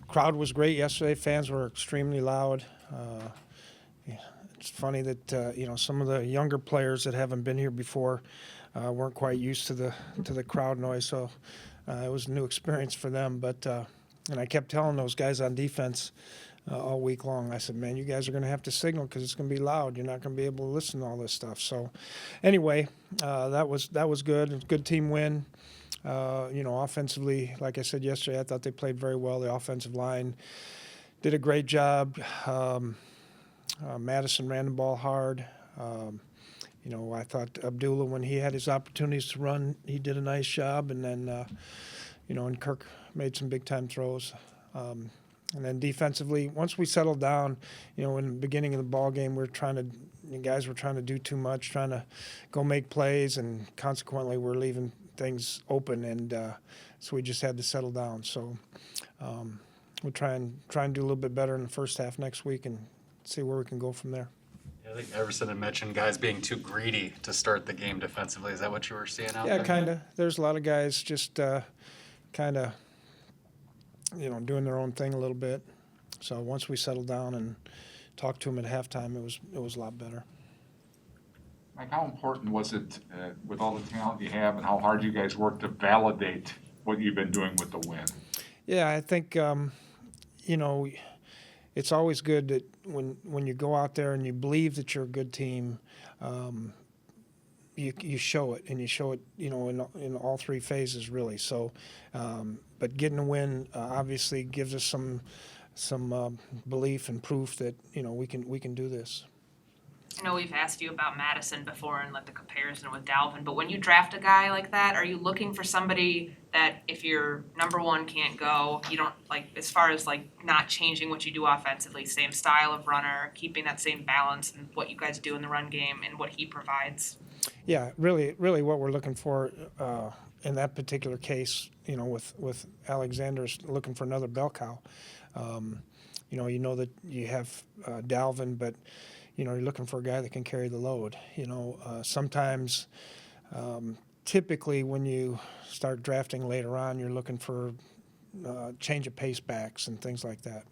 Crowd was great yesterday. Fans were extremely loud. Yeah, it's funny that some of the younger players that haven't been here before weren't quite used to the crowd noise, so it was a new experience for them. But and I kept telling those guys on defense all week long. I said, "Man, you guys are going to have to signal because it's going to be loud. You're not going to be able to listen to all this stuff." So, anyway, that was good. It was a good team win. Offensively, like I said yesterday, I thought they played very well. The offensive line did a great job. Madison ran the ball hard. I thought Abdullah, when he had his opportunities to run, he did a nice job. And then, and Kirk made some big-time throws. And then defensively, once we settled down, in the beginning of the ball game, the guys were trying to do too much, trying to go make plays, and consequently, we're leaving things open, and so we just had to settle down. So we'll try and do a little bit better in the first half next week and see where we can go from there. I think Everson had mentioned guys being too greedy to start the game defensively. Is that what you were seeing out there? Yeah, kind of. There's a lot of guys just kind of, doing their own thing a little bit. So once we settled down and talked to them at halftime, it was a lot better. Mike, how important was it with all the talent you have and how hard you guys work to validate what you've been doing with the win? Yeah, I think, it's always good that when you go out there and you believe that you're a good team, you show it, and you show it, in all three phases, really. So, but getting a win obviously gives us some belief and proof that, we can do this. I know we've asked you about Madison before and the comparison with Dalvin, but when you draft a guy like that, are you looking for somebody that if your number one can't go, you don't as far as not changing what you do offensively, same style of runner, keeping that same balance and what you guys do in the run game and what he provides? Yeah, really what we're looking for in that particular case, with Alexander's looking for another bell cow. That you have Dalvin, but you're looking for a guy that can carry the load. Sometimes, typically when you start drafting later on, you're looking for change of pace backs and things like that.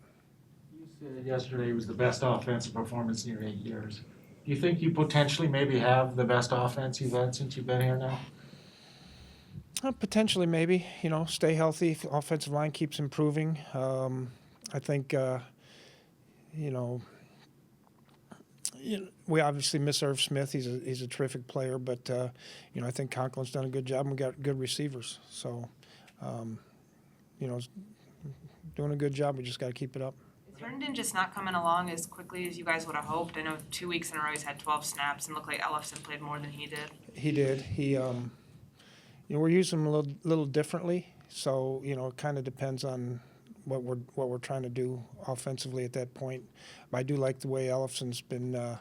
You said yesterday was the best offensive performance in your 8 years. Do you think you potentially maybe have the best offense you've had since you've been here now? Potentially, maybe. Stay healthy. If the offensive line keeps improving. I think, we obviously miss Irv Smith. He's a terrific player, but I think Conklin's done a good job, and we got good receivers. So, doing a good job. We just got to keep it up. Is Herndon just not coming along as quickly as you guys would have hoped? I know 2 weeks in a row he's had 12 snaps and looked like Ellefson played more than he did. He did. We're using him a little differently. So it kind of depends on what we're trying to do offensively at that point. But I do like the way Ellefson's been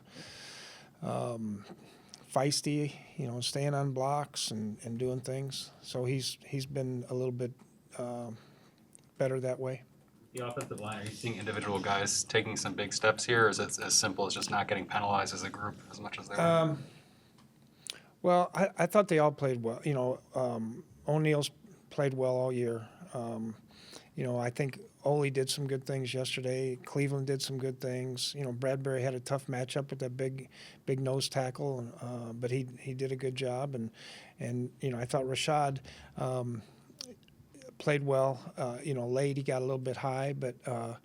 feisty, staying on blocks and doing things. So he's been a little bit better that way. The offensive line, are you seeing individual guys taking some big steps here, or is it as simple as just not getting penalized as a group as much as they were? Well, I thought they all played well. O'Neill's played well all year. I think Ole did some good things yesterday. Cleveland did some good things. Bradbury had a tough matchup with that big nose tackle, but he did a good job. And I thought Rashad played well. Late he got a little bit high, but for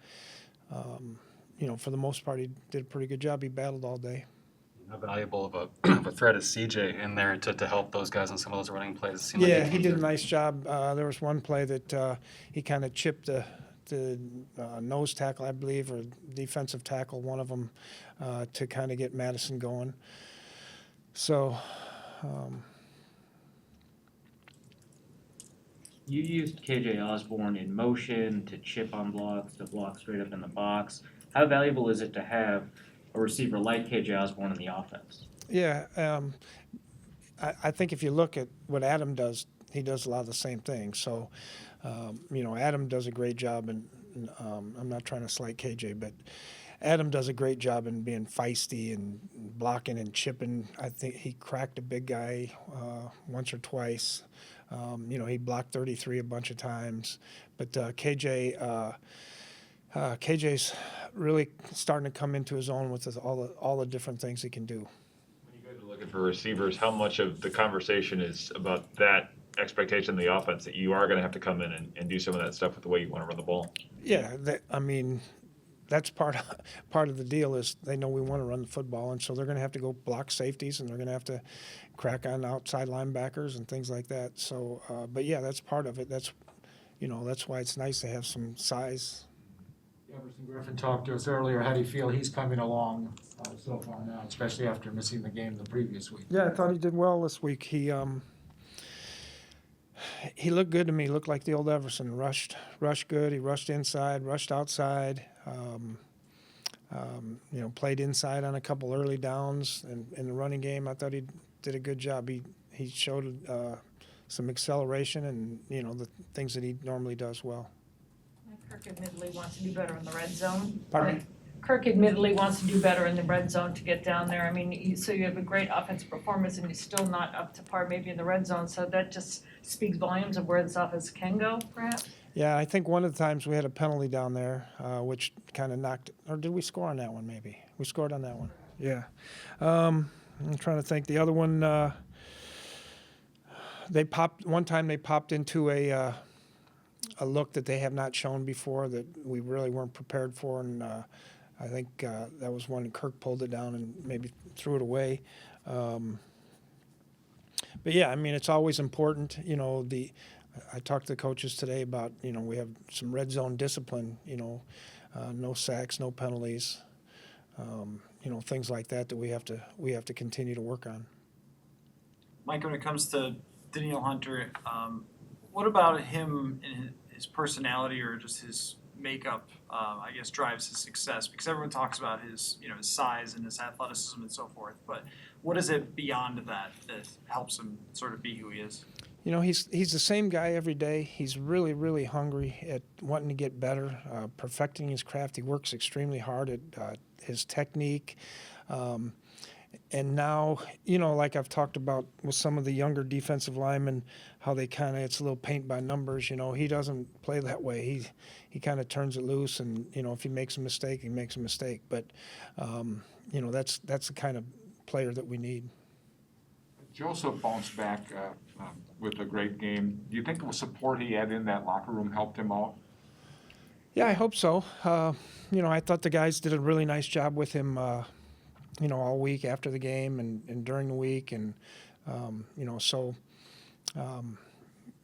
the most part he did a pretty good job. He battled all day. How valuable of a threat is CJ in there to help those guys on some of those running plays? Yeah, he did a nice job. There was one play that he kind of chipped the nose tackle, I believe, or defensive tackle, one of them, to kind of get Madison going. So. You used KJ Osborne in motion to chip on blocks, to block straight up in the box. How valuable is it to have a receiver like KJ Osborne in the offense? Yeah, I think if you look at what Adam does, he does a lot of the same things. So, Adam does a great job, and I'm not trying to slight KJ, but Adam does a great job in being feisty and blocking and chipping. I think he cracked a big guy once or twice. He blocked 33 a bunch of times, but KJ's really starting to come into his own with all the different things he can do. When you guys are looking for receivers, how much of the conversation is about that expectation of the offense that you are going to have to come in and do some of that stuff with the way you want to run the ball? Yeah, that's part of the deal is they know we want to run the football, and so they're going to have to go block safeties, and they're going to have to crack on outside linebackers and things like that. So, but yeah, that's part of it. That's why it's nice to have some size. Jefferson Griffin talked to us earlier. How do you feel he's coming along so far now, especially after missing the game the previous week? Yeah, I thought he did well this week. He looked good to me. Looked like the old Everson. Rushed good. He rushed inside, rushed outside. Played inside on a couple early downs, and in the running game, I thought he did a good job. He showed some acceleration and the things that he normally does well. Kirk admittedly wants to do better in the red zone. Pardon me? Kirk admittedly wants to do better in the red zone to get down there. I mean, so you have a great offensive performance and you're still not up to par maybe in the red zone. So that just speaks volumes of where this offense can go, perhaps. Yeah, I think one of the times we had a penalty down there, which kind of knocked. Or did we score on that one? Maybe we scored on that one. Yeah, I'm trying to think. The other one, they popped into a look that they have not shown before that we really weren't prepared for, and I think that was when Kirk pulled it down and maybe threw it away. But yeah, it's always important. I talked to the coaches today about we have some red zone discipline. No sacks, no penalties. Things like that we have to continue to work on. Mike, when it comes to Danielle Hunter, what about him and his personality or just his makeup, drives his success? Because everyone talks about his size and his athleticism and so forth. But what is it beyond that helps him sort of be who he is? He's the same guy every day. He's really, really hungry at wanting to get better, perfecting his craft. He works extremely hard at his technique. And now, like I've talked about with some of the younger defensive linemen, how it's a little paint by numbers. He doesn't play that way. He kind of turns it loose, and if he makes a mistake, he makes a mistake. But that's the kind of player that we need. Joseph bounced back with a great game. Do you think the support he had in that locker room helped him out? Yeah, I hope so. I thought the guys did a really nice job with him. All week after the game and during the week, and it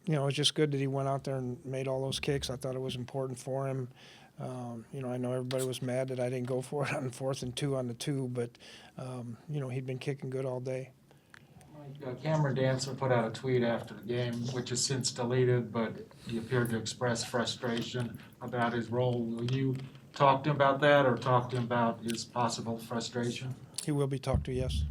was just good that he went out there and made all those kicks. I thought it was important for him. I know everybody was mad that I didn't go for it on 4th and 2 on the 2, but he'd been kicking good all day. Cameron Dancer put out a tweet after the game, which is since deleted, but he appeared to express frustration about his role. Will you talk to him about that or talk to him about his possible frustration? He will be talked to, yes.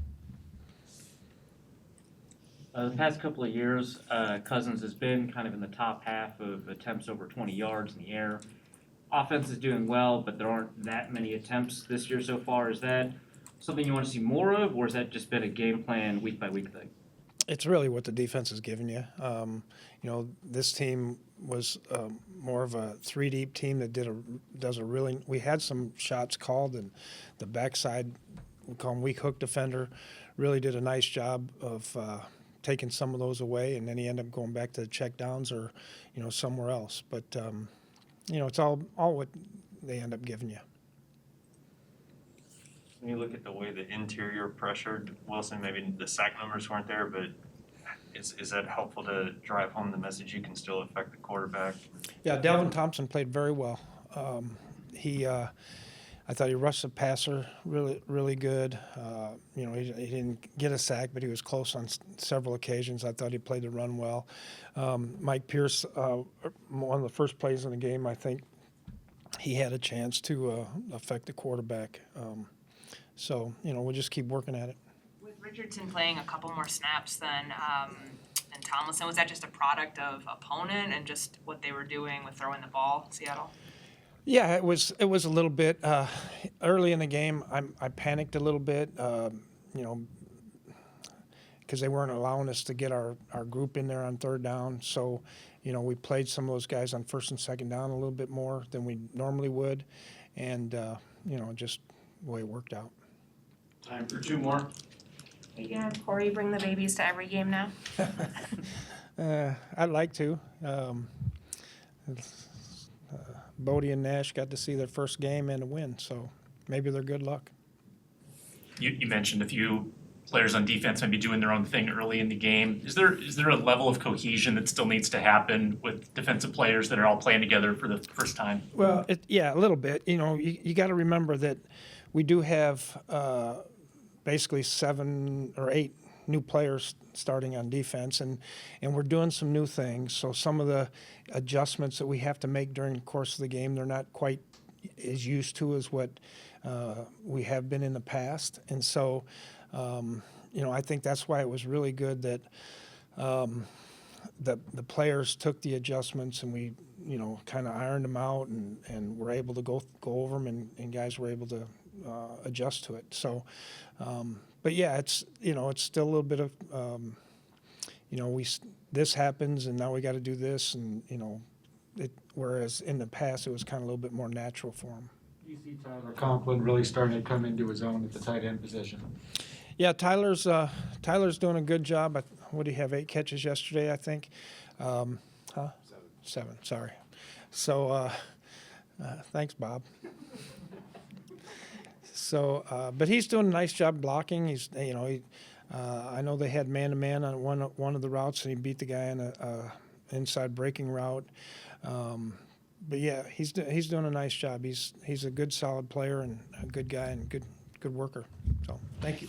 The past couple of years, Cousins has been kind of in the top half of attempts over 20 yards in the air. Offense is doing well, but there aren't that many attempts this year so far. Is that something you want to see more of, or has that just been a game plan week by week thing? It's really what the defense has given you. This team was more of a 3-deep team that we had some shots called, and the backside, we call him weak hook defender, really did a nice job of taking some of those away, and then he ended up going back to the check downs or, somewhere else. But, it's all what they end up giving you. When you look at the way the interior pressured Wilson, maybe the sack numbers weren't there, but is that helpful to drive home the message you can still affect the quarterback? Yeah, Delvin Thompson played very well. I thought he rushed the passer really, really good. He didn't get a sack, but he was close on several occasions. I thought he played the run well. Mike Pierce, one of the first plays in the game, I think he had a chance to affect the quarterback. So we'll just keep working at it. With Richardson playing a couple more snaps than Tomlinson, was that just a product of opponent and just what they were doing with throwing the ball, Seattle? Yeah, it was a little bit early in the game. I panicked a little bit. because they weren't allowing us to get our group in there on third down. So, we played some of those guys on first and second down a little bit more than we normally would. And, just the way it worked out. Time for two more. Are you gonna have Corey bring the babies to every game now? I'd like to. Bodie and Nash got to see their first game and a win, so maybe they're good luck. You mentioned a few players on defense maybe doing their own thing early in the game. Is there a level of cohesion that still needs to happen with defensive players that are all playing together for the first time? Well, yeah, a little bit. You got to remember that we do have basically 7 or 8 new players starting on defense, and we're doing some new things. So some of the adjustments that we have to make during the course of the game, they're not quite as used to as what we have been in the past. And so, I think that's why it was really good that the players took the adjustments and we, kind of ironed them out and were able to go over them and guys were able to adjust to it. So, but yeah, it's still a little bit of, this happens and now we got to do this and, whereas in the past it was kind of a little bit more natural for them. You see Tyler Conklin really starting to come into his own at the tight end position. Yeah, Tyler's doing a good job. What did he have? 8 catches yesterday, I think. 7. Sorry. So, thanks, Bob. So, but he's doing a nice job blocking. He's, I know they had man-to-man on one of the routes, and he beat the guy on a inside breaking route. But yeah, he's doing a nice job. He's a good, solid player and a good guy and good worker. So, thank you.